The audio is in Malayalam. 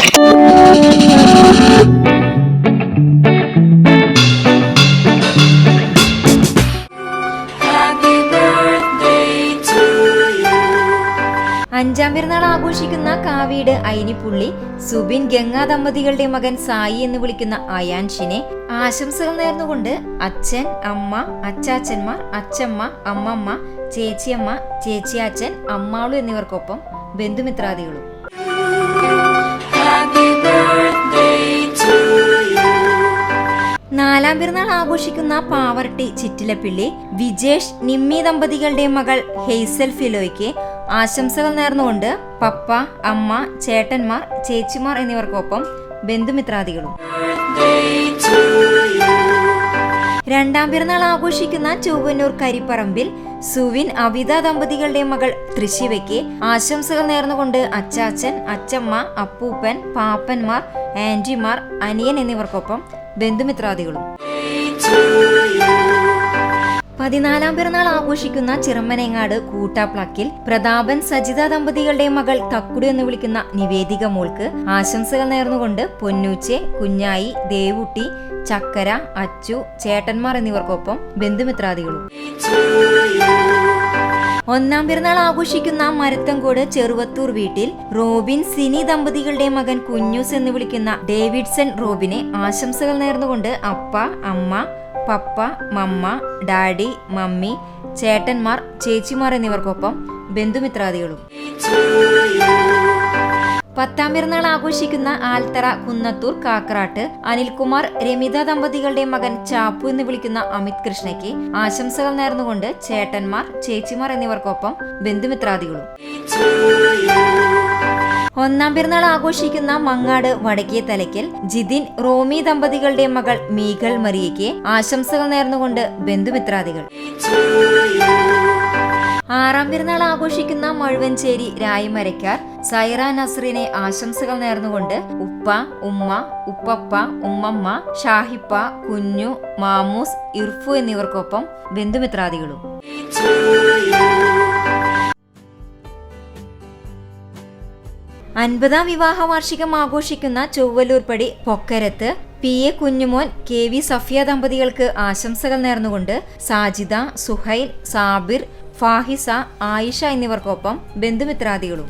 അഞ്ചാം പിറന്നാൾ ആഘോഷിക്കുന്ന കാവീട് ഐനിപ്പുള്ളി സുബിൻ ഗംഗാ ദമ്പതികളുടെ മകൻ സായി എന്ന് വിളിക്കുന്ന അയാൻഷിനെ ആശംസകൾ നേർന്നുകൊണ്ട് അച്ഛൻ, അമ്മ, അച്ചാച്ചന്മാർ, അച്ചമ്മ, അമ്മമ്മ, ചേച്ചിയമ്മ, ചേച്ചിയാച്ചൻ, അമ്മാളു എന്നിവർക്കൊപ്പം ബന്ധുമിത്രാദികളും. നാലാം പിറന്നാൾ ആഘോഷിക്കുന്ന പാവർട്ടി ചിറ്റിലപ്പിള്ളി വിജേഷ് നിമ്മി ദമ്പതികളുടെ മകൾ ഹെയ്സൽ ഫിലോയ്ക്ക് ആശംസകൾ നേർന്നുകൊണ്ട് പപ്പ, അമ്മ, ചേട്ടന്മാർ, ചേച്ചിമാർ എന്നിവർക്കൊപ്പം ബന്ധുമിത്രാദികളും. രണ്ടാം പിറന്നാൾ ആഘോഷിക്കുന്ന ചൊവ്വന്നൂർ കരിപ്പറമ്പിൽ സുവിൻ അവിത ദമ്പതികളുടെ മകൾ തൃശിവയ്ക്ക് ആശംസകൾ നേർന്നുകൊണ്ട് അച്ചാച്ചൻ, അച്ചമ്മ, അപ്പൂപ്പൻ, പാപ്പന്മാർ, ആന്റിമാർ, അനിയൻ എന്നിവർക്കൊപ്പം ബന്ധുമിത്രാദികളും. 14ാം പിറന്നാൾ ആഘോഷിക്കുന്ന ചിറമ്മനേങ്ങാട് കൂട്ടാപ്ലക്കിൽ പ്രതാപൻ സജിത ദമ്പതികളുടെ മകൾ തക്കുടു എന്ന് വിളിക്കുന്ന നിവേദിക മോൾക്ക് ആശംസകൾ നേർന്നുകൊണ്ട് പൊന്നൂച്ചെ, കുഞ്ഞായി, ദേവുട്ടി, ചക്കര, അച്ചു, ചേട്ടന്മാർ എന്നിവർക്കൊപ്പം ബന്ധുമിത്രാദികളും. 1ാം പിറന്നാൾ ആഘോഷിക്കുന്ന മരത്തങ്കോട് ചെറുവത്തൂർ വീട്ടിൽ റോബിൻ സിനി ദമ്പതികളുടെ മകൻ കുഞ്ഞൂസ് എന്ന് വിളിക്കുന്ന ഡേവിഡ്സൺ റോബിനെ ആശംസകൾ നേർന്നുകൊണ്ട് അപ്പ, അമ്മ, പപ്പ, മമ്മ, ഡാഡി, മമ്മി, ചേട്ടന്മാർ, ചേച്ചിമാർ എന്നിവർക്കൊപ്പം ബന്ധുമിത്രാദികളും. 10ാം പിറന്നാൾ ആഘോഷിക്കുന്ന ആൽത്തറ കുന്നത്തൂർ കാക്കറാട്ട് അനിൽകുമാർ രമിത ദമ്പതികളുടെ മകൻ ചാപ്പു എന്ന് വിളിക്കുന്ന അമിത് കൃഷ്ണയ്ക്ക് ആശംസകൾ നേർന്നുകൊണ്ട് ചേട്ടന്മാർ, ചേച്ചിമാർ എന്നിവർക്കൊപ്പം ബന്ധുമിത്രാദികളും. 1ാം പിറന്നാൾ ആഘോഷിക്കുന്ന മങ്ങാട് വടക്കേ തലയ്ക്കൽ ജിതിൻ റോമി ദമ്പതികളുടെ മകൾ മീഗൽ മറിയയ്ക്ക് ആശംസകൾ നേർന്നുകൊണ്ട് ബന്ധുമിത്രാദികൾ. 6ാം പിറന്നാൾ ആഘോഷിക്കുന്ന മഴുവഞ്ചേരി രായമരക്കാർ സൈറ നസ്രിനെ ആശംസകൾ നേർന്നുകൊണ്ട് ഉപ്പ, ഉമ്മ, ഉപ്പപ്പ, ഉമ്മമ്മ, ഷാഹിപ്പ, കുഞ്ഞു, മാമൂസ്, ഇർഫു എന്നിവർക്കൊപ്പം ബന്ധുമിത്രാദികളും. 50ാം വിവാഹ വാർഷികം ആഘോഷിക്കുന്ന Chowallurpadi Pokkarath P A Kunjumon, K V Safiya ദമ്പതികൾക്ക് ആശംസകൾ നേർന്നുകൊണ്ട് സാജിദ, സുഹൈൽ, സാബിർ, ഫാഹിസ, ആയിഷ എന്നിവർക്കൊപ്പം ബന്ധുമിത്രാദികളും.